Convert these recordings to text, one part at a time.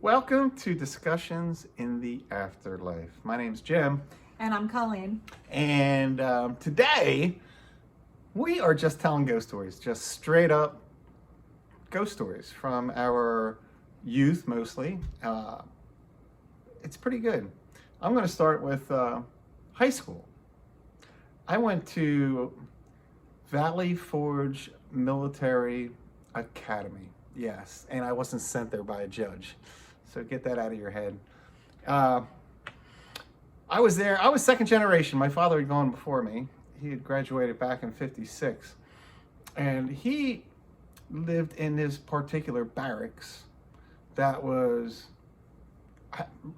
Welcome to Discussions in the Afterlife. My name's Jim, And I'm Colleen. and today we are just telling ghost stories, just straight up ghost stories from our youth mostly. It's pretty good. I'm going to start with high school. I went to Valley Forge Military Academy. Yes, and I wasn't sent there by a judge. So get that out of your head. I was there. I was second generation. My father had gone before me. He had graduated back in '56. And he lived in this particular barracks that was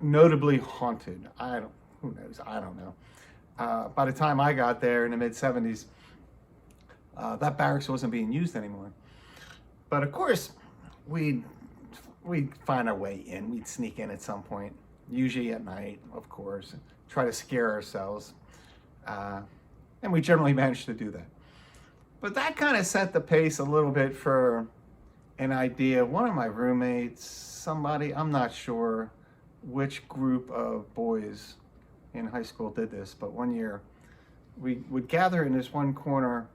notably haunted. Who knows? I don't know. By the time I got there in the mid '70s, that barracks wasn't being used anymore. But of course, we'd find our way in. We'd sneak in at some point, usually at night, of course, and try to scare ourselves. And we generally managed to do that. But that kind of set the pace a little bit for an idea. One of my roommates, somebody, I'm not sure which group of boys in high school did this, but one year we would gather in this one corner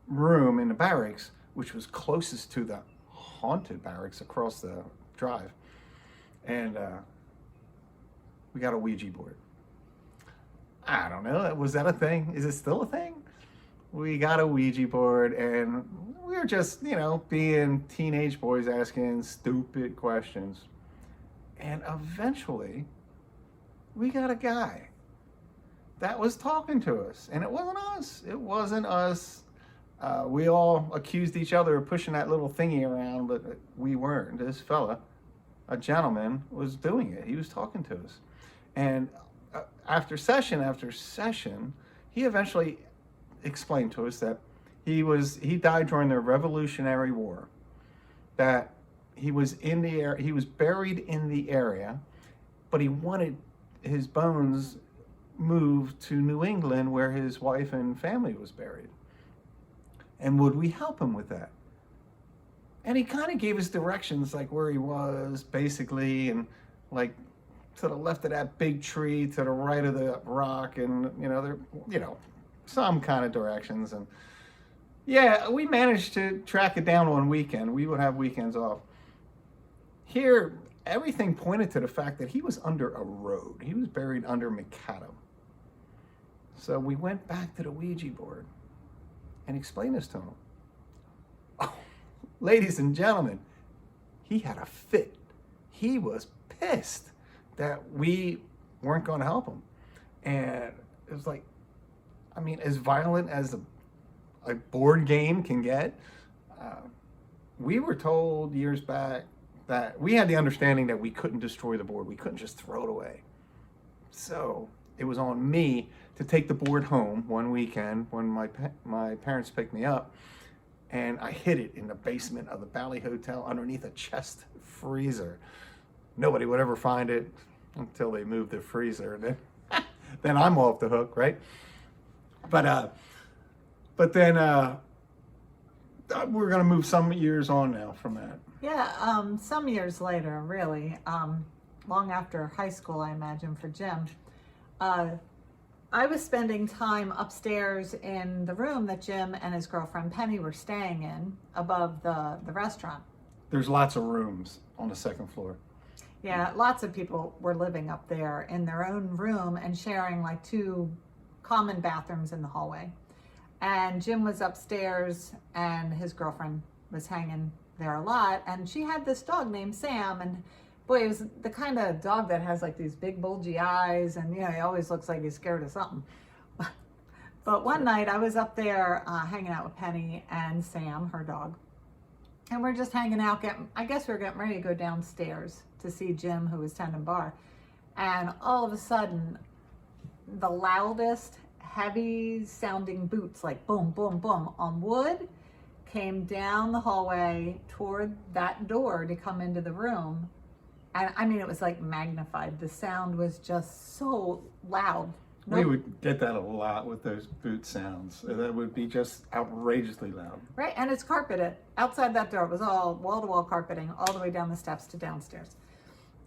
room in the barracks, which was closest to the haunted barracks across the drive. And we got a Ouija board. I don't know, was that a thing? Is it still a thing? We got a Ouija board and we were just, being teenage boys asking stupid questions. And eventually, we got a guy that was talking to us. And it wasn't us. It wasn't us. We all accused each other of pushing that little thingy around, but we weren't. This fella, a gentleman, was doing it. He was talking to us. And after session after session, he eventually explained to us that he died during the Revolutionary War, that he was buried in the area, but he wanted his bones moved to New England where his wife and family was buried. And would we help him with that? And he kind of gave us directions, like where he was, basically, and like to the left of that big tree, to the right of the rock, and some kind of directions. And yeah, we managed to track it down one weekend. We would have weekends off. Here, everything pointed to the fact that he was under a road. He was buried under macadam. So we went back to the Ouija board and explain this to him. Oh, ladies and gentlemen, he had a fit. He was pissed that we weren't going to help him. And it was like, as violent as a board game can get. We were told years back that we had the understanding that we couldn't destroy the board. We couldn't just throw it away. So it was on me to take the board home one weekend when my parents picked me up, and I hid it in the basement of the Valley Hotel underneath a chest freezer. Nobody would ever find it until they moved the freezer. Then I'm off the hook, right? But then we're gonna move some years on now from that. Yeah, some years later, really, long after high school, I imagine, for Jim. I was spending time upstairs in the room that Jim and his girlfriend Penny were staying in above the restaurant. There's lots of rooms on the second floor. Yeah, lots of people were living up there in their own room and sharing like two common bathrooms in the hallway. And Jim was upstairs and his girlfriend was hanging there a lot. And she had this dog named Sam, and boy, it was the kind of dog that has like these big bulgy eyes, and he always looks like he's scared of something. But one night I was up there hanging out with Penny and Sam, her dog, and we're just hanging out. I guess we were getting ready to go downstairs to see Jim, who was tending bar, and all of a sudden, the loudest, heavy sounding boots, like boom, boom, boom, on wood, came down the hallway toward that door to come into the room. And it was like magnified. The sound was just so loud. We Nope. would get that a lot with those boot sounds. That would be just outrageously loud. Right, and it's carpeted. Outside that door, it was all wall-to-wall carpeting all the way down the steps to downstairs.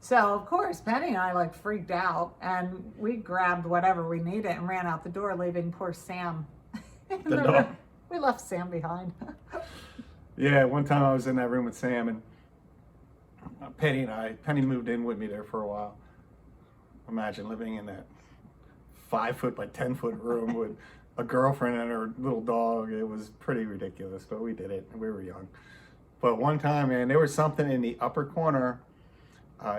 So, of course, Penny and I like freaked out, and we grabbed whatever we needed and ran out the door, leaving poor Sam in The the dog. room. We left Sam behind. Yeah, one time I was in that room with Sam and Penny moved in with me there for a while. Imagine living in that 5 foot by 10 foot room with a girlfriend and her little dog. It was pretty ridiculous, but we did it. We were young. But one time, man, there was something in the upper corner.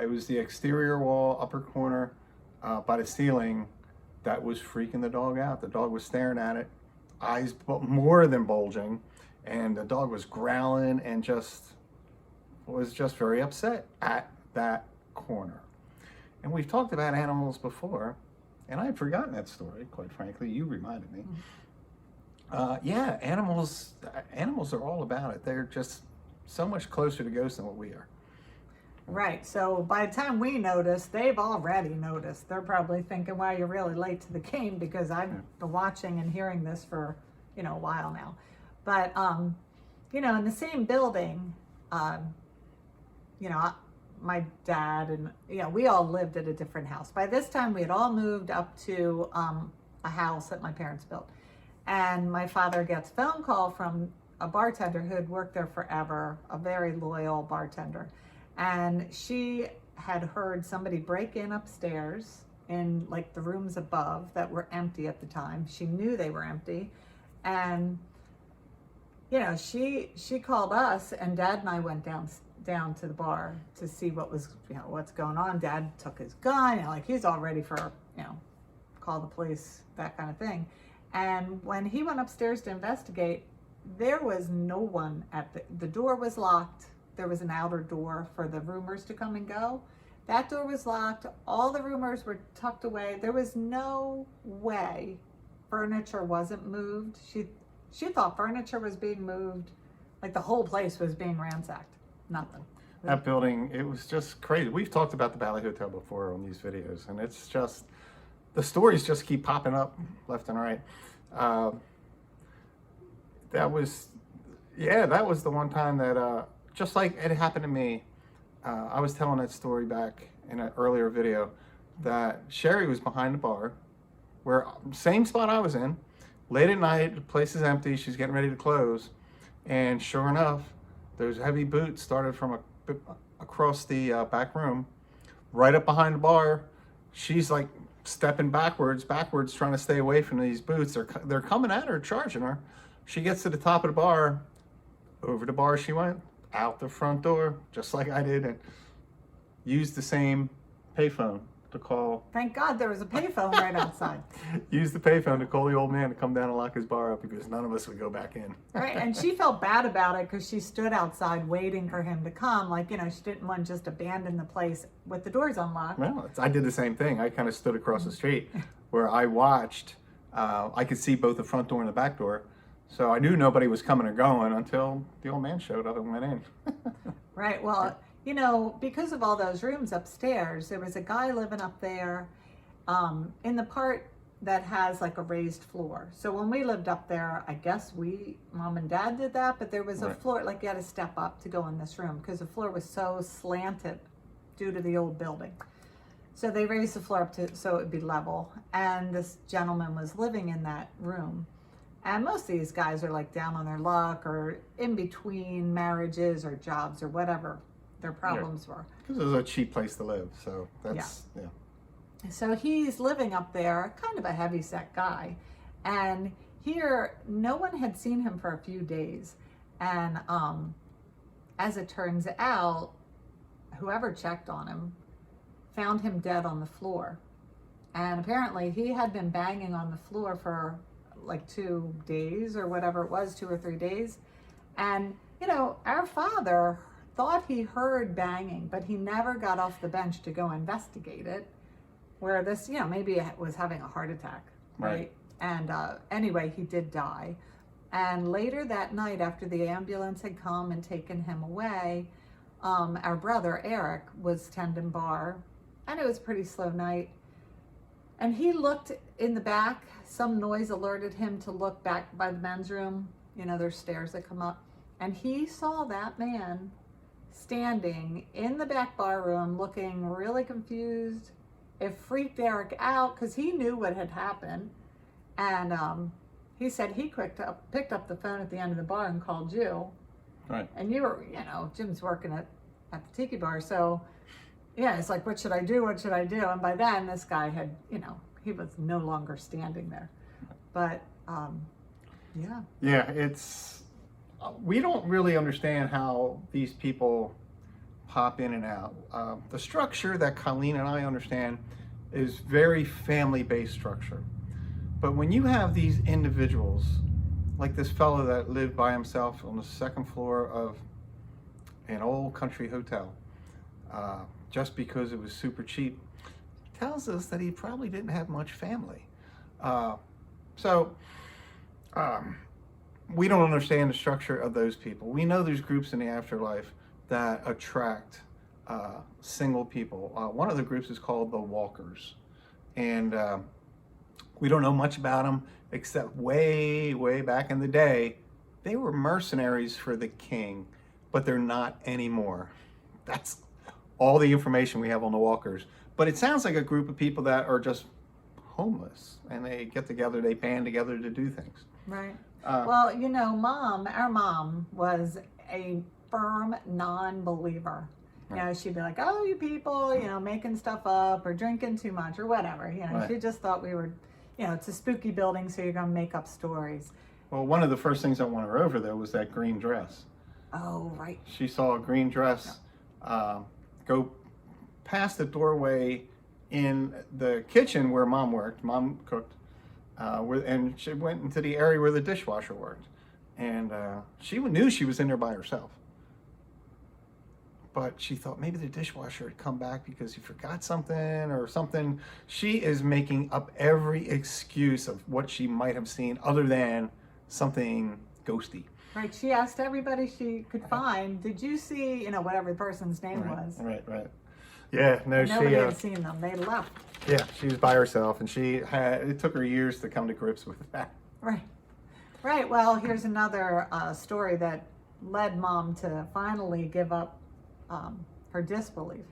It was the exterior wall, upper corner by the ceiling that was freaking the dog out. The dog was staring at it, eyes more than bulging, and the dog was growling and was just very upset at that corner. And we've talked about animals before, and I had forgotten that story, quite frankly. You reminded me. Yeah, animals are all about it. They're just so much closer to ghosts than what we are. Right, so by the time we notice, they've already noticed. They're probably thinking, well, you're really late to the game because I've been watching and hearing this for, a while now. But, in the same building, my dad and, we all lived at a different house. By this time, we had all moved up to a house that my parents built. And my father gets a phone call from a bartender who had worked there forever, a very loyal bartender. And she had heard somebody break in upstairs in like the rooms above that were empty at the time. She knew they were empty. And, she called us, and Dad and I went down to the bar to see what was, what's going on. Dad took his gun, he's all ready for, call the police, that kind of thing. And when he went upstairs to investigate, there was no one at the door was locked. There was an outer door for the roomers to come and go. That door was locked. All the roomers were tucked away. There was no way furniture wasn't moved. She thought furniture was being moved, like the whole place was being ransacked. Nothing. That building, it was just crazy. We've talked about the Valley Hotel before on these videos, and it's just, the stories just keep popping up left and right. That was the one time that, just like it happened to me, I was telling that story back in an earlier video that Sherry was behind the bar, where same spot I was in, late at night, the place is empty, she's getting ready to close, and sure enough, those heavy boots started from across the back room, right up behind the bar. She's like stepping backwards, trying to stay away from these boots. They're coming at her, charging her. She gets to the top of the bar, over the bar she went, out the front door, just like I did, and used the same payphone to call. Thank God there was a payphone right outside. Used the payphone to call the old man to come down and lock his bar up because none of us would go back in. Right, and she felt bad about it because she stood outside waiting for him to come. She didn't want to just abandon the place with the doors unlocked. Well, I did the same thing. I kind of stood across the street where I watched. I could see both the front door and the back door. So I knew nobody was coming or going until the old man showed up and went in. Right, well, because of all those rooms upstairs, there was a guy living up there in the part that has like a raised floor. So when we lived up there, I guess Mom and Dad did that, but there was a floor, like you had to step up to go in this room because the floor was so slanted due to the old building. So they raised the floor up so it would be level. And this gentleman was living in that room. And most of these guys are like down on their luck or in between marriages or jobs or whatever their problems were. Because it was a cheap place to live, so that's, yeah. So he's living up there, kind of a heavyset guy. And here, no one had seen him for a few days. And as it turns out, whoever checked on him found him dead on the floor. And apparently he had been banging on the floor for like 2 days or whatever it was, 2 or 3 days. And, our father thought he heard banging, but he never got off the bench to go investigate it. Where this, maybe it was having a heart attack, right? And anyway, he did die. And later that night, after the ambulance had come and taken him away, our brother, Eric, was tending bar. And it was a pretty slow night. And he looked in the back. Some noise alerted him to look back by the men's room. You know, there's stairs that come up. And he saw that man standing in the back bar room looking really confused. It freaked Eric out because he knew what had happened. And he said he picked up the phone at the end of the bar and called you. Right. And you were, you know, Jim's working at the tiki bar. So, yeah, it's like, what should I do? What should I do? And by then, this guy had, you know, he was no longer standing there. But, yeah. Yeah, it's, we don't really understand how these people pop in and out. The structure that Colleen and I understand is very family-based structure. But when you have these individuals, like this fellow that lived by himself on the second floor of an old country hotel, just because it was super cheap, tells us that he probably didn't have much family. We don't understand the structure of those people. We know there's groups in the afterlife that attract single people. One of the groups is called the Walkers. And we don't know much about them, except way, way back in the day, they were mercenaries for the king, but they're not anymore. That's all the information we have on the Walkers. But it sounds like a group of people that are just homeless, and they get together, they band together to do things. Right. Well, you know, our mom was a firm non-believer. You know, she'd be like, oh, you people, you know, making stuff up or drinking too much or whatever. You know, she just thought we were, you know, it's a spooky building, so you're going to make up stories. Well, one of the first things I won her over, though, was that green dress. Oh, right. She saw a green dress go past the doorway in the kitchen where Mom worked. Mom cooked. And she went into the area where the dishwasher worked. And she knew she was in there by herself. But she thought maybe the dishwasher had come back because he forgot something or something. She is making up every excuse of what she might have seen other than something ghosty. Right. She asked everybody she could find, did you see, you know, whatever the person's name was? Right. Yeah, no, nobody had seen them. They left. Yeah, she was by herself, and it took her years to come to grips with that. Right. Well, here's another story that led Mom to finally give up her disbelief.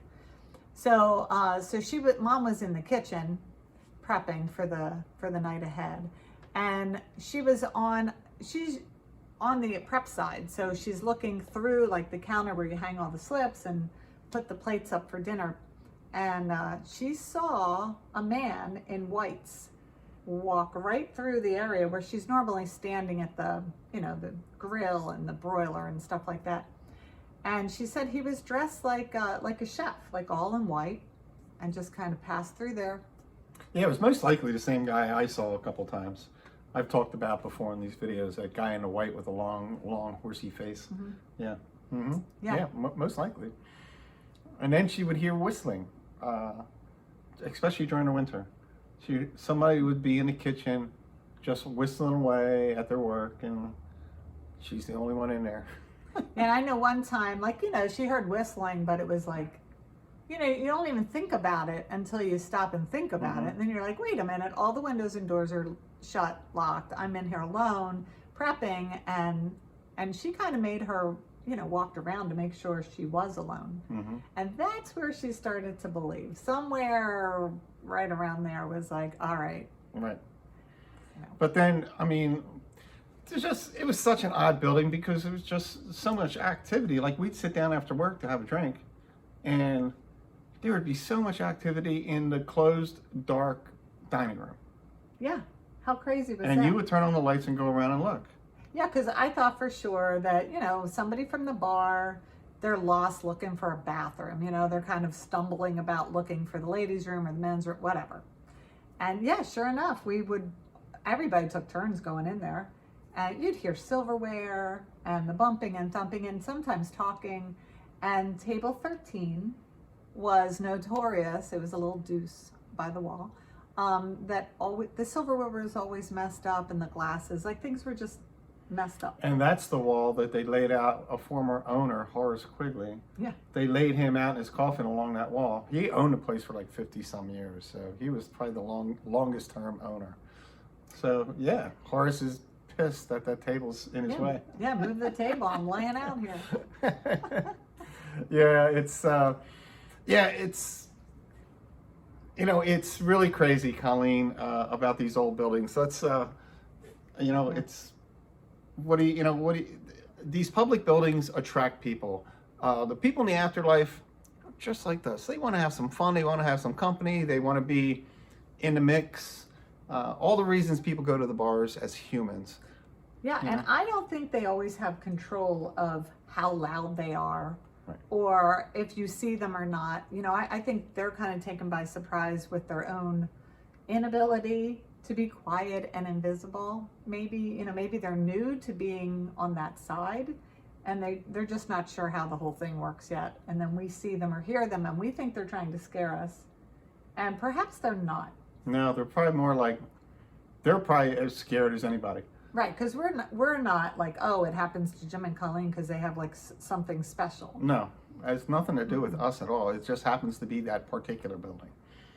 So Mom was in the kitchen prepping for the night ahead, and she's on the prep side, so she's looking through like the counter where you hang all the slips and put the plates up for dinner, and she saw a man in whites walk right through the area where she's normally standing at the, you know, the grill and the broiler and stuff like that. And she said he was dressed like a chef, like all in white, and just kind of passed through there. Yeah, it was most likely the same guy I saw a couple times. I've talked about before in these videos, that guy in the white with a long horsey face. Mm-hmm. Yeah. Mm-hmm. Yeah, most likely. And then she would hear whistling, especially during the winter. Somebody would be in the kitchen just whistling away at their work, and she's the only one in there. And I know one time, like, you know, she heard whistling, but it was like, you know, you don't even think about it until you stop and think about it. And then you're like, wait a minute, all the windows and doors are shut, locked. I'm in here alone, prepping, and she kind of made her, you know, walked around to make sure she was alone. Mm-hmm. And that's where she started to believe. Somewhere right around there was like, all right. Right. You know. But then, I mean, it was such an odd building because there was just so much activity. Like, we'd sit down after work to have a drink, and there would be so much activity in the closed, dark dining room. Yeah. How crazy was that? And you would turn on the lights and go around and look. Yeah, because I thought for sure that, you know, somebody from the bar, they're lost looking for a bathroom. You know, they're kind of stumbling about looking for the ladies' room or the men's room, whatever. And yeah, sure enough, everybody took turns going in there. And you'd hear silverware and the bumping and thumping and sometimes talking. And table 13 was notorious. It was a little deuce by the wall. That always, the silverware was always messed up, and the glasses, like, things were just messed up. And that's the wall that they laid out a former owner, Horace Quigley. Yeah. They laid him out in his coffin along that wall. He owned the place for like 50 some years, so he was probably the longest term owner. So yeah, Horace is pissed that that table's in his way. Yeah, move the table. I'm laying out here. Yeah, it's it's really crazy, Colleen, about these old buildings. That's it's these public buildings attract people. The people in the afterlife are just like us. They want to have some fun. They want to have some company. They want to be in the mix. All the reasons people go to the bars as humans. Yeah, and I don't think they always have control of how loud they are, Right. or if you see them or not. I think they're kind of taken by surprise with their own inability to be quiet and invisible. Maybe they're new to being on that side, and they're just not sure how the whole thing works yet. And then we see them or hear them, and we think they're trying to scare us, and perhaps they're not. No, they're probably more like they're probably as scared as anybody. Right, because we're not like, oh, it happens to Jim and Colleen because they have like something special. No, it has nothing to do with us at all. It just happens to be that particular building.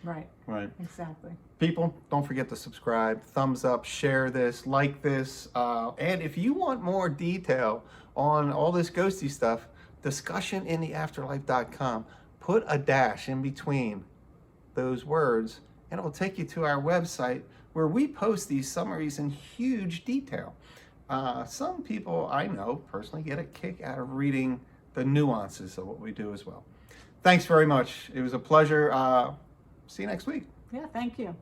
Right. Right. Exactly. People, don't forget to subscribe, thumbs up, share this, like this. And if you want more detail on all this ghosty stuff, discussionintheafterlife.com. Put a dash in between those words, and it will take you to our website where we post these summaries in huge detail. Some people I know personally get a kick out of reading the nuances of what we do as well. Thanks very much. It was a pleasure. See you next week. Yeah, thank you.